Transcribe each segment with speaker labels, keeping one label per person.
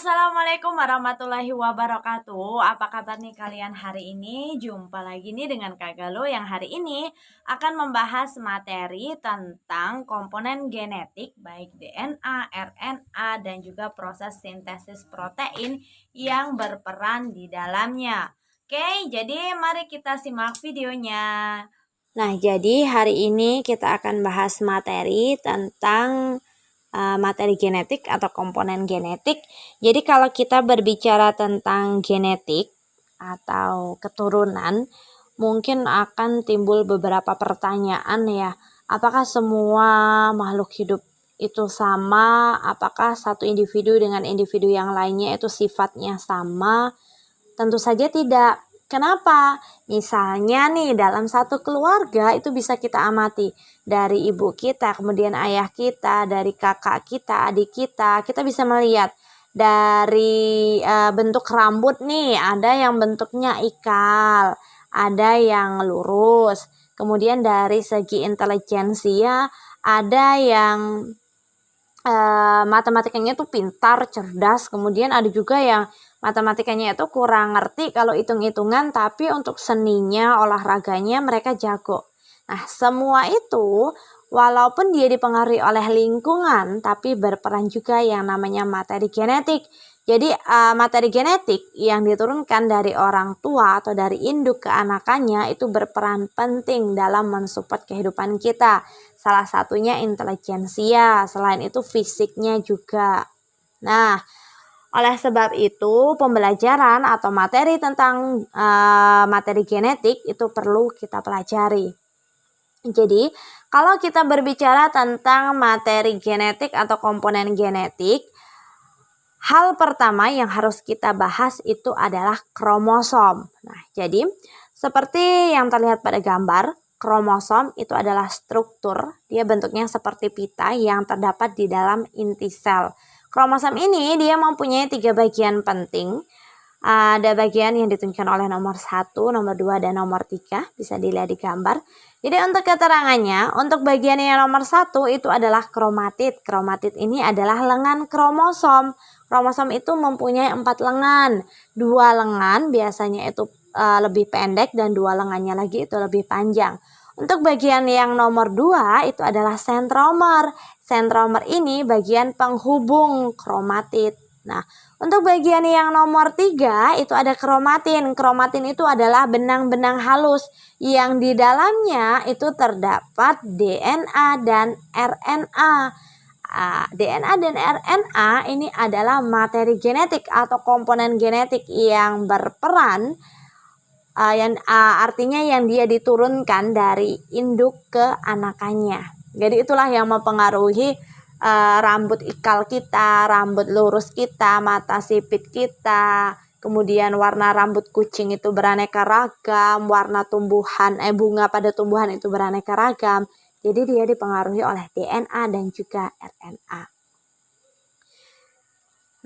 Speaker 1: Assalamualaikum warahmatullahi wabarakatuh. Apa kabar nih kalian hari ini? Jumpa lagi nih dengan Kak Galuh yang hari ini akan membahas materi tentang komponen genetik baik DNA, RNA dan juga proses sintesis protein yang berperan di dalamnya. Oke, jadi mari kita simak videonya.
Speaker 2: Nah, jadi hari ini kita akan bahas materi tentang materi genetik atau komponen genetik. Jadi kalau kita berbicara tentang genetik atau keturunan, mungkin akan timbul beberapa pertanyaan ya. Apakah semua makhluk hidup itu sama? Apakah satu individu dengan individu yang lainnya itu sifatnya sama? Tentu saja tidak. Kenapa? Misalnya nih dalam satu keluarga itu bisa kita amati dari ibu kita, kemudian ayah kita, dari kakak kita, adik kita bisa melihat dari bentuk rambut nih, ada yang bentuknya ikal, ada yang lurus. Kemudian dari segi intelijensia ada yang matematikanya tuh pintar, cerdas, kemudian ada juga yang matematikanya itu kurang ngerti kalau hitung-hitungan, tapi untuk seninya, olahraganya mereka jago. Nah, semua itu walaupun dia dipengaruhi oleh lingkungan, tapi berperan juga yang namanya materi genetik. Jadi materi genetik yang diturunkan dari orang tua atau dari induk ke anakannya itu berperan penting dalam mensupport kehidupan kita. Salah satunya intelijensia, selain itu fisiknya juga. Nah, oleh sebab itu, pembelajaran atau materi tentang materi genetik itu perlu kita pelajari. Jadi, kalau kita berbicara tentang materi genetik atau komponen genetik, hal pertama yang harus kita bahas itu adalah kromosom. Nah, jadi seperti yang terlihat pada gambar, kromosom itu adalah struktur, dia bentuknya seperti pita yang terdapat di dalam inti sel. Kromosom ini dia mempunyai 3 bagian penting. Ada bagian yang ditunjukkan oleh nomor 1, nomor 2, dan nomor 3. Bisa dilihat di gambar. Jadi untuk keterangannya, untuk bagian yang nomor 1 itu adalah kromatid. Kromatid ini adalah lengan kromosom. Kromosom itu mempunyai 4 lengan. 2 lengan biasanya itu lebih pendek dan 2 lengannya lagi itu lebih panjang. Untuk bagian yang nomor 2 itu adalah sentromer. Sentromer ini bagian penghubung kromatid. Nah, untuk bagian yang nomor 3 itu ada kromatin. Kromatin itu adalah benang-benang halus yang di dalamnya itu terdapat DNA dan RNA. DNA dan RNA ini adalah materi genetik atau komponen genetik yang berperan artinya yang dia diturunkan dari induk ke anakannya. Jadi itulah yang mempengaruhi rambut ikal kita, rambut lurus kita, mata sipit kita, kemudian warna rambut kucing itu beraneka ragam, warna tumbuhan bunga pada tumbuhan itu beraneka ragam. Jadi dia dipengaruhi oleh DNA dan juga RNA.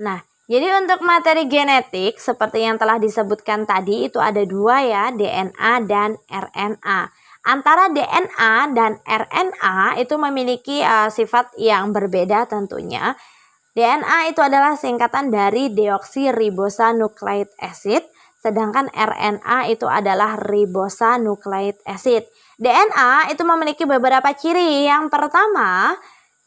Speaker 2: Nah, jadi untuk materi genetik seperti yang telah disebutkan tadi itu ada 2 ya, DNA dan RNA. Antara DNA dan RNA itu memiliki sifat yang berbeda tentunya. DNA itu adalah singkatan dari deoksiribonucleic acid, sedangkan RNA itu adalah ribonucleic acid. DNA itu memiliki beberapa ciri. Yang pertama,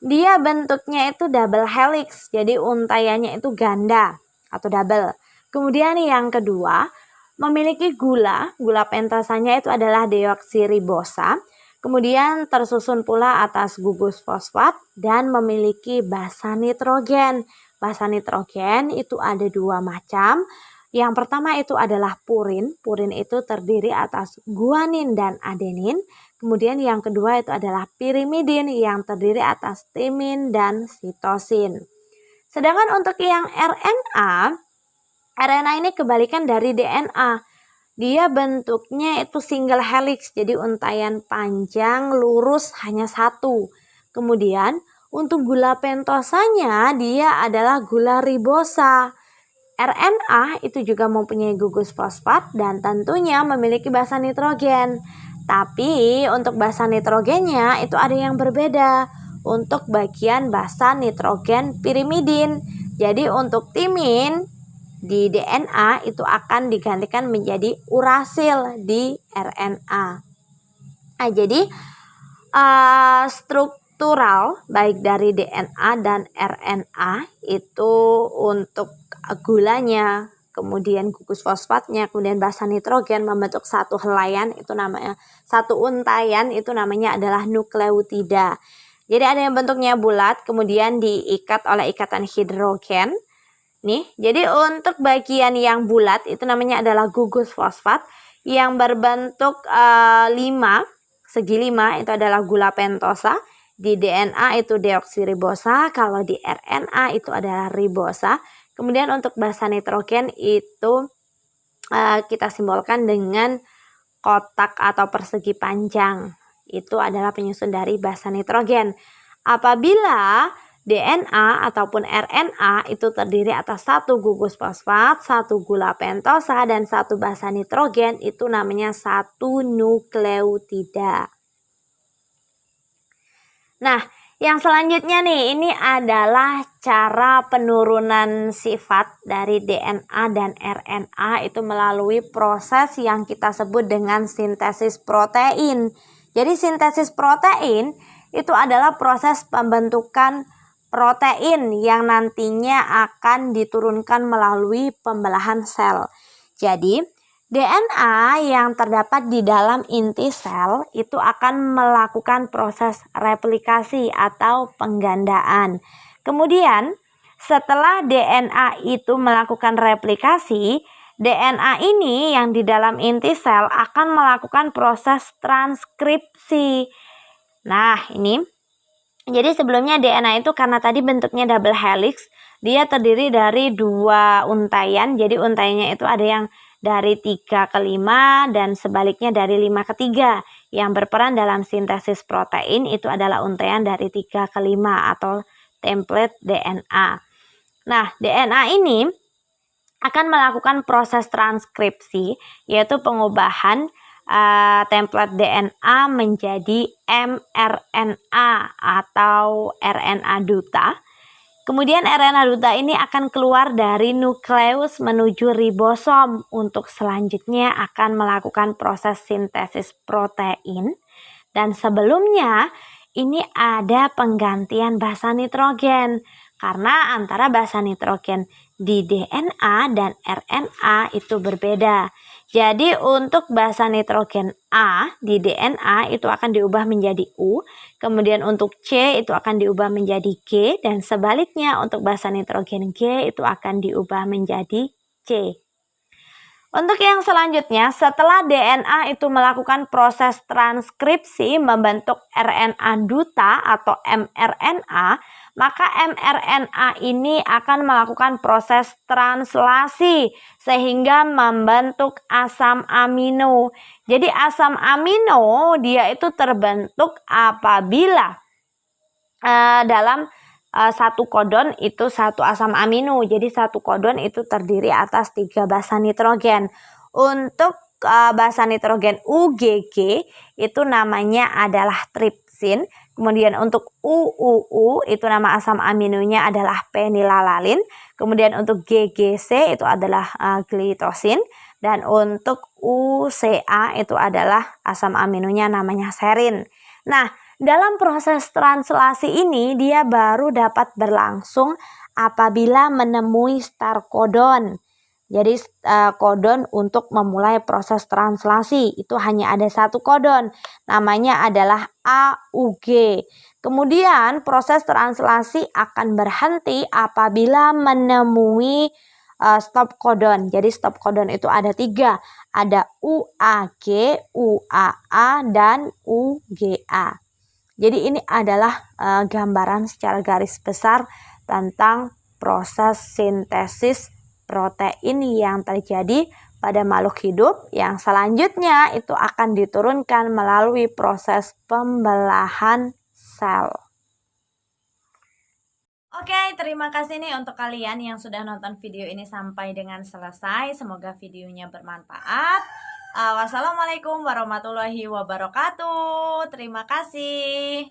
Speaker 2: dia bentuknya itu double helix, jadi untaiannya itu ganda atau double. Kemudian yang kedua, memiliki gula pentasanya itu adalah deoksiribosa. Kemudian tersusun pula atas gugus fosfat dan memiliki basa nitrogen. Basa nitrogen itu ada 2 macam. Yang pertama itu adalah purin. Purin itu terdiri atas guanin dan adenin. Kemudian yang kedua itu adalah pirimidin yang terdiri atas timin dan sitosin. Sedangkan untuk yang RNA ini kebalikan dari DNA. Dia bentuknya itu single helix, jadi untaian panjang lurus hanya 1. Kemudian untuk gula pentosanya dia adalah gula ribosa. RNA itu juga mempunyai gugus fosfat dan tentunya memiliki basa nitrogen. Tapi untuk basa nitrogennya itu ada yang berbeda. Untuk bagian basa nitrogen pirimidin. Jadi untuk timin di DNA itu akan digantikan menjadi urasil di RNA. Nah, jadi struktural baik dari DNA dan RNA itu untuk gulanya, kemudian gugus fosfatnya, kemudian basa nitrogen membentuk satu helaian itu namanya satu untaian itu namanya adalah nukleotida. Jadi ada yang bentuknya bulat kemudian diikat oleh ikatan hidrogen. Nih, jadi untuk bagian yang bulat itu namanya adalah gugus fosfat, yang berbentuk 5, segi 5 itu adalah gula pentosa, di DNA itu deoksiribosa, kalau di RNA itu adalah ribosa. Kemudian untuk basa nitrogen itu kita simbolkan dengan kotak atau persegi panjang. Itu adalah penyusun dari basa nitrogen. Apabila DNA ataupun RNA itu terdiri atas satu gugus fosfat, satu gula pentosa, dan satu basa nitrogen, itu namanya satu nukleotida. Nah, yang selanjutnya nih, ini adalah cara penurunan sifat dari DNA dan RNA itu melalui proses yang kita sebut dengan sintesis protein. Jadi sintesis protein itu adalah proses pembentukan protein yang nantinya akan diturunkan melalui pembelahan sel. Jadi, DNA yang terdapat di dalam inti sel itu akan melakukan proses replikasi atau penggandaan. Kemudian, setelah DNA itu melakukan replikasi, DNA ini yang di dalam inti sel akan melakukan proses transkripsi. Nah, ini jadi sebelumnya DNA itu karena tadi bentuknya double helix, dia terdiri dari 2 untaian. Jadi untaiannya itu ada yang dari 3 ke 5 dan sebaliknya dari 5 ke 3. Yang berperan dalam sintesis protein itu adalah untaian dari 3 ke 5 atau template DNA. Nah, DNA ini akan melakukan proses transkripsi, yaitu pengubahan template DNA menjadi mRNA atau RNA duta. Kemudian RNA duta ini akan keluar dari nukleus menuju ribosom untuk selanjutnya akan melakukan proses sintesis protein. Dan sebelumnya ini ada penggantian basa nitrogen karena antara basa nitrogen di DNA dan RNA itu berbeda. Jadi untuk basa nitrogen A di DNA itu akan diubah menjadi U, kemudian untuk C itu akan diubah menjadi G, dan sebaliknya untuk basa nitrogen G itu akan diubah menjadi C. Untuk yang selanjutnya, setelah DNA itu melakukan proses transkripsi membentuk RNA duta atau mRNA, maka mRNA ini akan melakukan proses translasi sehingga membentuk asam amino. Jadi asam amino dia itu terbentuk apabila dalam satu kodon itu satu asam amino. Jadi satu kodon itu terdiri atas 3 basa nitrogen. Untuk basa nitrogen UGG itu namanya adalah tripsin. Kemudian untuk UUU itu nama asam aminonya adalah fenilalalin. Kemudian untuk GGC itu adalah glitosin. Dan untuk UCA itu adalah asam aminonya namanya serin. Nah, dalam proses translasi ini dia baru dapat berlangsung apabila menemui start codon. Jadi kodon untuk memulai proses translasi itu hanya ada satu kodon, namanya adalah AUG. Kemudian proses translasi akan berhenti apabila menemui stop codon. Jadi stop codon itu ada 3, ada UAG, UAA, dan UGA. Jadi ini adalah gambaran secara garis besar tentang proses sintesis protein yang terjadi pada makhluk hidup yang selanjutnya itu akan diturunkan melalui proses pembelahan sel.
Speaker 1: Oke, terima kasih nih untuk kalian yang sudah nonton video ini sampai dengan selesai. Semoga videonya bermanfaat. Wassalamualaikum warahmatullahi wabarakatuh. Terima kasih.